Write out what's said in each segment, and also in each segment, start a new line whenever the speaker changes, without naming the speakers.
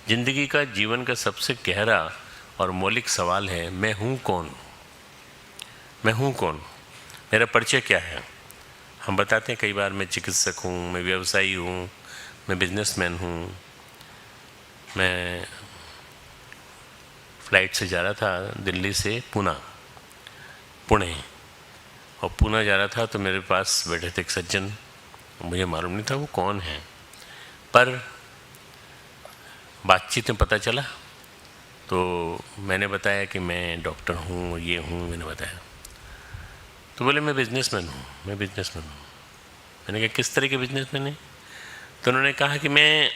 जिंदगी का, जीवन का सबसे गहरा और मौलिक सवाल है, मैं हूँ कौन? मैं हूँ कौन? मेरा परिचय क्या है? हम बताते हैं कई बार, मैं चिकित्सक हूँ, मैं व्यवसायी हूँ, मैं बिजनेसमैन हूँ। मैं फ्लाइट से जा रहा था दिल्ली से पुणे, और पुणे जा रहा था तो मेरे पास बैठे थे एक सज्जन। मुझे मालूम नहीं था वो कौन है, पर बातचीत में पता चला। तो मैंने बताया कि मैं डॉक्टर हूँ, ये हूँ, मैंने बताया। तो बोले मैं बिजनेसमैन हूँ, मैं बिजनेसमैन हूँ। मैंने कहा किस तरह के बिजनेसमैन हैं? तो उन्होंने कहा कि मैं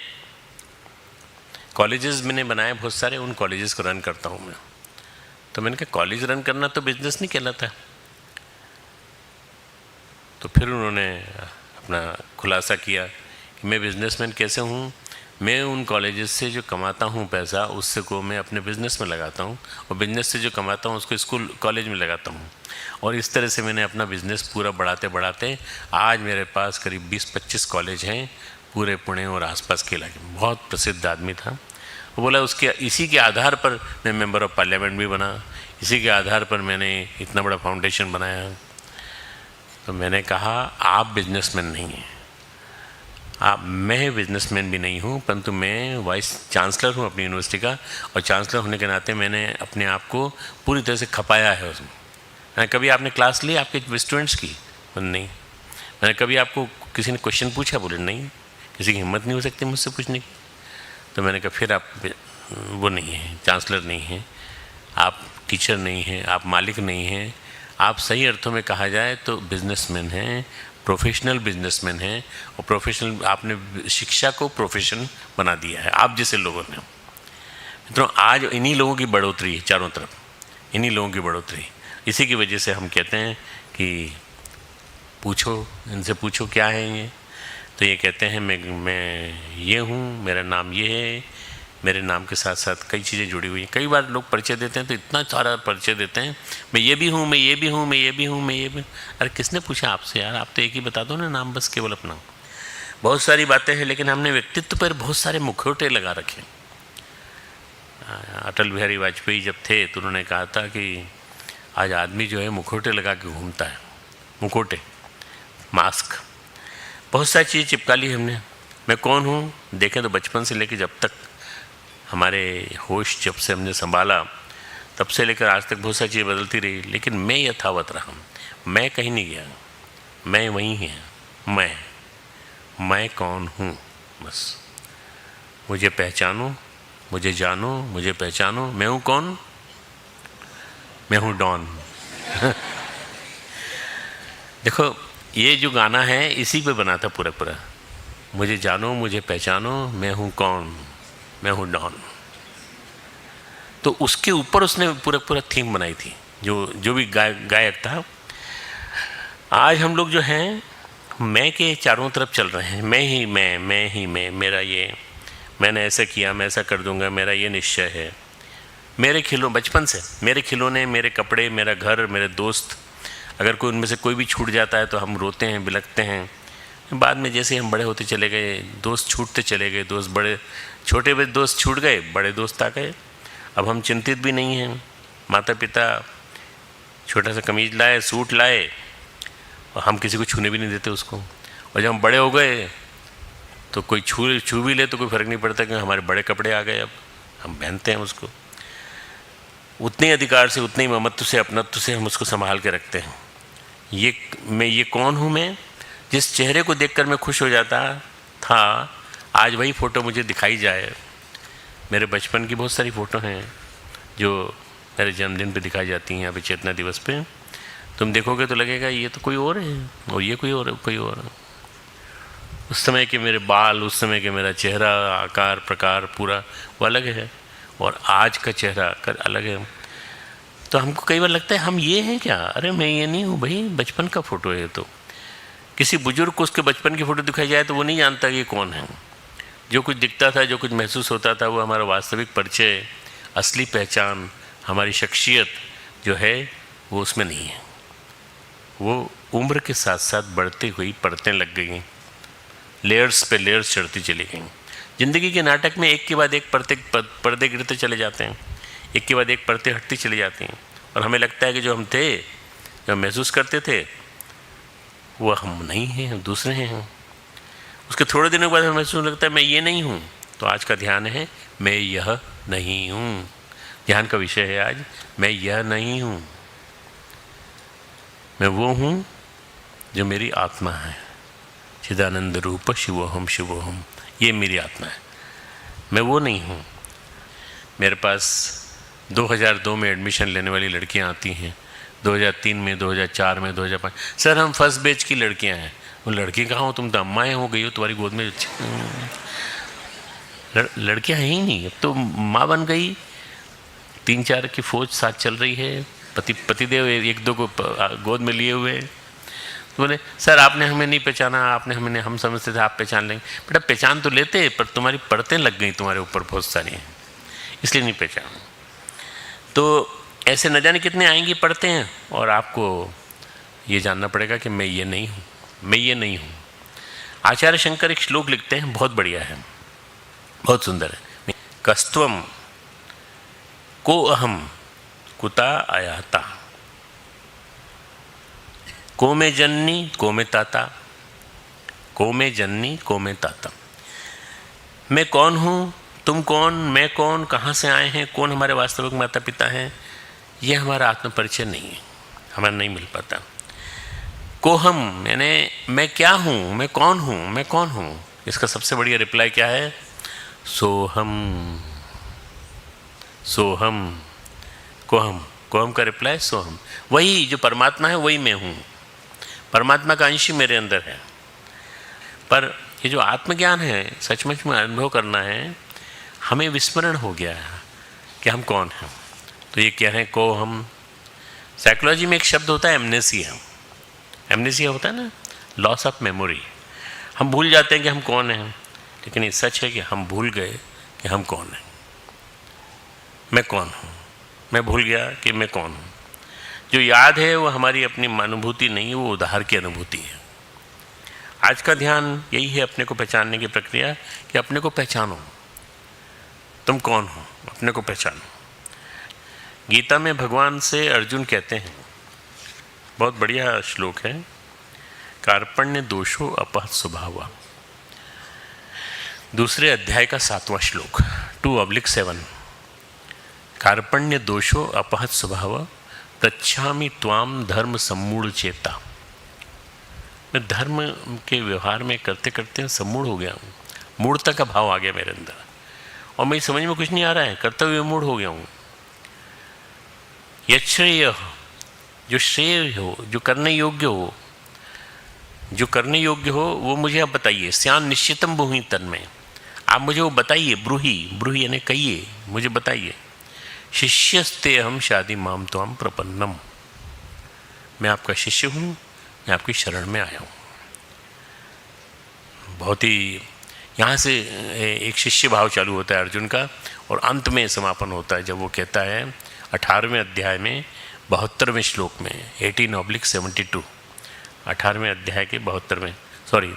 कॉलेजेस मैंने बनाए बहुत सारे, उन कॉलेजेस को रन करता हूँ मैं। तो मैंने कहा कॉलेज रन करना तो बिजनेस नहीं कहलाता। तो फिर उन्होंने अपना खुलासा किया कि मैं बिजनेसमैन कैसे हूँ। मैं उन कॉलेजेस से जो कमाता हूँ पैसा, उससे को मैं अपने बिज़नेस में लगाता हूँ, और बिज़नेस से जो कमाता हूँ उसको स्कूल कॉलेज में लगाता हूँ। और इस तरह से मैंने अपना बिज़नेस पूरा बढ़ाते बढ़ाते आज मेरे पास करीब 20-25 कॉलेज हैं पूरे पुणे और आसपास के इलाके में। बहुत प्रसिद्ध आदमी था। वो बोला उसके इसी के आधार पर मैं मेंबर ऑफ पार्लियामेंट भी बना, इसी के आधार पर मैंने इतना बड़ा फाउंडेशन बनाया। तो मैंने कहा आप बिजनेसमैन नहीं हैं, मैं बिजनेसमैन भी नहीं हूँ, परंतु मैं वाइस चांसलर हूँ अपनी यूनिवर्सिटी का, और चांसलर होने के नाते मैंने अपने आप को पूरी तरह से खपाया है उसमें। कभी आपने क्लास ली आपके स्टूडेंट्स की? नहीं। मैंने कभी आपको किसी ने क्वेश्चन पूछा? बोले नहीं, किसी की हिम्मत नहीं हो सकती मुझसे पूछने की। तो मैंने कहा फिर आप वो नहीं हैं, चांसलर नहीं हैं, आप टीचर नहीं हैं, आप मालिक नहीं हैं, आप सही अर्थों में कहा जाए तो बिजनेसमैन हैं, प्रोफेशनल बिजनेसमैन हैं। और प्रोफेशनल, आपने शिक्षा को प्रोफेशन बना दिया है आप जैसे लोगों ने। मित्रों, आज इन्हीं लोगों की बढ़ोतरी है चारों तरफ, इन्हीं लोगों की बढ़ोतरी। इसी की वजह से हम कहते हैं कि पूछो, इनसे पूछो क्या है ये। तो ये कहते हैं मैं ये हूँ, मेरा नाम ये है, मेरे नाम के साथ साथ कई चीज़ें जुड़ी हुई हैं। कई बार लोग परिचय देते हैं तो इतना सारा परिचय देते हैं, मैं ये भी हूँ, मैं ये भी हूँ, मैं ये भी हूँ, मैं ये भी। अरे किसने पूछा आपसे यार? आप तो एक ही बता दो ना नाम, बस केवल अपना। बहुत सारी बातें हैं, लेकिन हमने व्यक्तित्व पर बहुत सारे मुखौटे लगा रखे। अटल बिहारी वाजपेयी जब थे तो उन्होंने कहा था कि आज आदमी जो है मुखौटे लगा के घूमता है, मुखौटे, मास्क, बहुत सारी चीज़ें चिपका ली हमने। मैं कौन हूँ देखें तो बचपन से लेकर जब तक हमारे होश, जब से हमने संभाला तब से लेकर आज तक बहुत सारी चीज़ें बदलती रही, लेकिन मैं यथावत रहा। मैं कहीं नहीं गया, मैं वहीं है। मैं कौन हूँ, बस मुझे पहचानो, मुझे जानो, मुझे पहचानो। मैं हूँ कौन? मैं हूँ डॉन। देखो ये जो गाना है इसी पे बना था पूरा पूरा। मुझे जानो, मुझे पहचानो, मैं हूँ कौन? मैं हूँ डॉन। तो उसके ऊपर उसने पूरा पूरा थीम बनाई थी, जो भी गायक था। आज हम लोग जो हैं मैं के चारों तरफ चल रहे हैं। मैं ही मैं, मेरा ये, मैंने ऐसा किया, मैं ऐसा कर दूंगा, मेरा ये निश्चय है। मेरे बचपन से मेरे खिलौने, मेरे कपड़े, मेरा घर, मेरे दोस्त, अगर कोई उनमें से कोई भी छूट जाता है तो हम रोते हैं, बिलखते हैं। बाद में जैसे हम बड़े होते चले गए, दोस्त छूटते चले गए, दोस्त बड़े, छोटे बड़े दोस्त छूट गए, बड़े दोस्त आ गए। अब हम चिंतित भी नहीं हैं। माता पिता छोटा सा कमीज लाए, सूट लाए, और हम किसी को छूने भी नहीं देते उसको। और जब हम बड़े हो गए तो कोई छू भी ले तो कोई फ़र्क नहीं पड़ता कि हमारे बड़े कपड़े आ गए, अब हम पहनते हैं उसको। उतने अधिकार से, उतने ममत्व से, अपनत्व से हम उसको संभाल के रखते हैं। ये कौन हूँ मैं? जिस चेहरे को देखकर मैं खुश हो जाता था, आज वही फ़ोटो मुझे दिखाई जाए। मेरे बचपन की बहुत सारी फ़ोटो हैं जो मेरे जन्मदिन पे दिखाई जाती हैं, अभी चेतना दिवस पे। तुम देखोगे तो लगेगा ये तो कोई और है, और ये कोई और है, कोई और है। उस समय के मेरे बाल, उस समय के मेरा चेहरा, आकार प्रकार पूरा वो अलग है, और आज का चेहरा अलग है। तो हमको कई बार लगता है हम ये हैं क्या? अरे मैं ये नहीं हूँ भाई, बचपन का फ़ोटो है। तो किसी बुजुर्ग को उसके बचपन की फ़ोटो दिखाई जाए तो वो नहीं जानता कि कौन है। जो कुछ दिखता था, जो कुछ महसूस होता था, वो हमारा वास्तविक परिचय, असली पहचान, हमारी शख्सियत जो है वो उसमें नहीं है। वो उम्र के साथ साथ बढ़ती हुई परतें लग गई, लेयर्स पे लेयर्स चढ़ती चली गई। जिंदगी के नाटक में एक के बाद एक पर्दे गिरते चले जाते हैं, एक के बाद एक पर्दे हटती चली जाती हैं, और हमें लगता है कि जो हम थे, जो महसूस करते थे, वो हम नहीं हैं, हम दूसरे हैं। उसके थोड़े दिनों के बाद हमें महसूस लगता है मैं ये नहीं हूँ। तो आज का ध्यान है मैं यह नहीं हूँ। ध्यान का विषय है आज मैं यह नहीं हूँ। मैं वो हूँ जो मेरी आत्मा है, चिदानंद रूप शिवोहम शिवोहम, ये मेरी आत्मा है, मैं वो नहीं हूँ। मेरे पास 2002 में एडमिशन लेने वाली लड़कियाँ आती हैं, 2003 में, 2004 में, 2005। सर हम फर्स्ट बैच की लड़कियाँ हैं। वो लड़की कहाँ हो, तुम तो अम्माएँ हो गई हो, तुम्हारी गोद में लड़कियाँ हैं ही नहीं। अब तो माँ बन गई, 3-4 की फौज साथ चल रही है, पतिदेव 1-2 को गोद में लिए हुए। तो बोले सर आपने हमें नहीं पहचाना, आपने हमें, हम समझते थे आप पहचान लेंगे। बेटा पहचान तो लेते, पर तुम्हारी परतें लग गई तुम्हारे ऊपर बहुत सारी, इसलिए नहीं पहचाना। तो ऐसे न जाने कितने आएंगी पढ़ते हैं, और आपको ये जानना पड़ेगा कि मैं ये नहीं हूँ, मैं ये नहीं हूँ। आचार्य शंकर एक श्लोक लिखते हैं, बहुत बढ़िया है, बहुत सुंदर है। कस्त्वम को अहम कुता आयाता, को में जननी को में ताता, को में जननी को में ताता। मैं कौन हूँ, तुम कौन, मैं कौन, कहाँ से आए हैं, कौन हमारे वास्तविक माता पिता हैं, ये हमारा आत्म परिचय नहीं है, हमारा नहीं मिल पाता। को हम यानी मैं क्या हूँ, मैं कौन हूँ, मैं कौन हूँ, इसका सबसे बढ़िया रिप्लाई क्या है? सोहम, सोहम, कोहम, कोहम का रिप्लाई सोहम। वही जो परमात्मा है वही मैं हूँ, परमात्मा का अंश मेरे अंदर है। पर ये जो आत्मज्ञान है, सचमुच में अनुभव करना है, हमें विस्मरण हो गया है कि हम कौन हैं। तो ये क्या है? को हम। साइकोलॉजी में एक शब्द होता है एमनेसिया। एमनेसिया होता है ना, लॉस ऑफ मेमोरी। हम भूल जाते हैं कि हम कौन हैं, लेकिन ये सच है कि हम भूल गए कि हम कौन हैं। मैं कौन हूँ, मैं भूल गया कि मैं कौन हूँ। जो याद है वो हमारी अपनी अनुभूति नहीं है, वो उधार की अनुभूति है। आज का ध्यान यही है, अपने को पहचानने की प्रक्रिया, कि अपने को पहचानो, तुम कौन हो, अपने को पहचानो। गीता में भगवान से अर्जुन कहते हैं, बहुत बढ़िया श्लोक है, कार्पण्य दोषो अपहत स्वभाव, दूसरे अध्याय का 7वां श्लोक, 2/7। कार्पण्य दोषो अपहत स्वभाव पृच्छामि त्वाम धर्म सम्मूढ़ चेता। मैं धर्म के व्यवहार में करते करते सम्मूढ़ हो गया हूँ, मूढ़ता का भाव आ गया मेरे अंदर, और मेरी समझ में कुछ नहीं आ रहा है, करते हुए मूढ़ हो गया हूँ। यच्छ्रेय, जो श्रेय हो, जो करने योग्य हो, जो करने योग्य हो वो मुझे आप बताइए। स्यान निश्चितम ब्रूहि तन्मय, आप मुझे वो बताइए। ब्रूहि, ब्रूहि यानी कहिए, मुझे बताइए। शिष्यस्ते हम शादी माम तो हम प्रपन्नम, मैं आपका शिष्य हूँ, मैं आपकी शरण में आया हूँ। बहुत ही यहाँ से एक शिष्य भाव चालू होता है अर्जुन का, और अंत में समापन होता है जब वो कहता है 18वें अध्याय में 72वें श्लोक में, 18/72, 18वें अध्याय के 72वें, सॉरी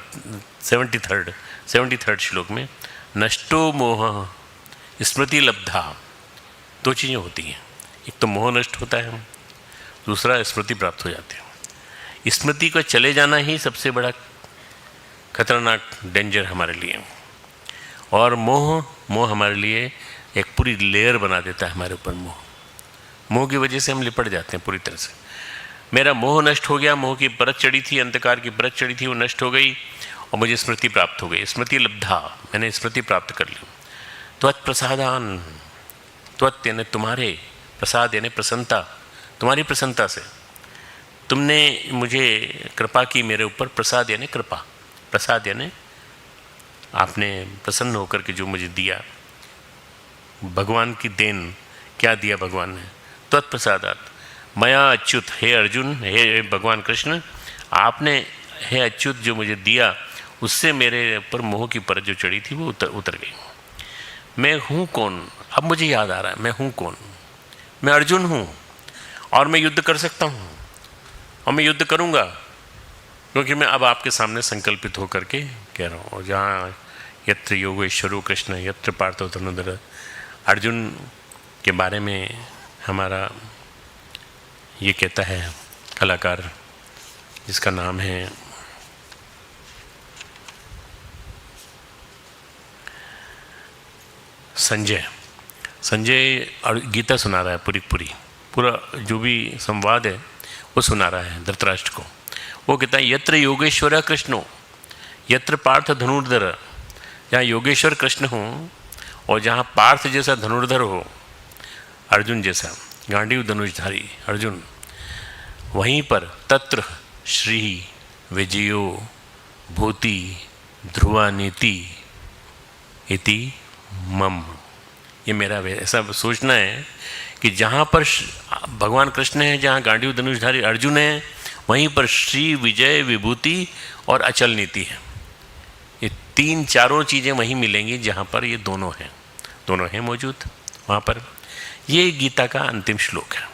73rd श्लोक में, नष्टो मोह स्मृति लब्धा। दो चीज़ें होती हैं, एक तो मोह नष्ट होता है, दूसरा स्मृति प्राप्त हो जाती है। स्मृति का चले जाना ही सबसे बड़ा खतरनाक डेंजर हमारे लिए, और मोह हमारे लिए एक पूरी लेयर बना देता है हमारे ऊपर। मोह की वजह से हम लिपट जाते हैं पूरी तरह से। मेरा मोह नष्ट हो गया, मोह की परत चढ़ी थी, अंधकार की परत चढ़ी थी, वो नष्ट हो गई, और मुझे स्मृति प्राप्त हो गई। स्मृति लब्धा, मैंने स्मृति प्राप्त कर ली। त्वत्प्रसादान, त्वत् यानी तुम्हारे, प्रसाद यानी प्रसन्नता, तुम्हारी प्रसन्नता से तुमने मुझे कृपा की मेरे ऊपर। प्रसाद यानी कृपा, प्रसाद यानी आपने प्रसन्न होकर के जो मुझे दिया, भगवान की देन। क्या दिया भगवान ने? तत्प्रसादात मया अच्युत, हे अर्जुन, हे भगवान कृष्ण, आपने हे अच्युत जो मुझे दिया, उससे मेरे ऊपर मोह की परत जो चढ़ी थी वो उतर गई। मैं हूँ कौन? अब मुझे याद आ रहा है, मैं हूँ कौन? मैं अर्जुन हूँ, और मैं युद्ध कर सकता हूँ, और मैं युद्ध करूँगा, क्योंकि मैं अब आपके सामने संकल्पित होकर के कह रहा हूँ। और जहाँ यत्र योगेश्वरो कृष्ण यत्र पार्थो धनुर्धर। अर्जुन के बारे में हमारा ये कहता है कलाकार जिसका नाम है संजय और गीता सुना रहा है पूरा जो भी संवाद है वो सुना रहा है धृतराष्ट्र को। वो कहता है यत्र योगेश्वर कृष्णो यत्र पार्थ धनुर्धर, जहाँ योगेश्वर कृष्ण हो और जहाँ पार्थ जैसा धनुर्धर हो, अर्जुन जैसा गांडीव धनुषधारी अर्जुन, वहीं पर तत्र श्री विजयो भूति ध्रुवा नीति इति मम। ये मेरा ऐसा सोचना है कि जहाँ पर भगवान कृष्ण है, जहाँ गांडीव धनुषधारी अर्जुन है, वहीं पर श्री विजय विभूति और अचल नीति है। ये तीन चारों चीज़ें वहीं मिलेंगी जहाँ पर ये दोनों हैं मौजूद वहाँ पर। ये गीता का अंतिम श्लोक है।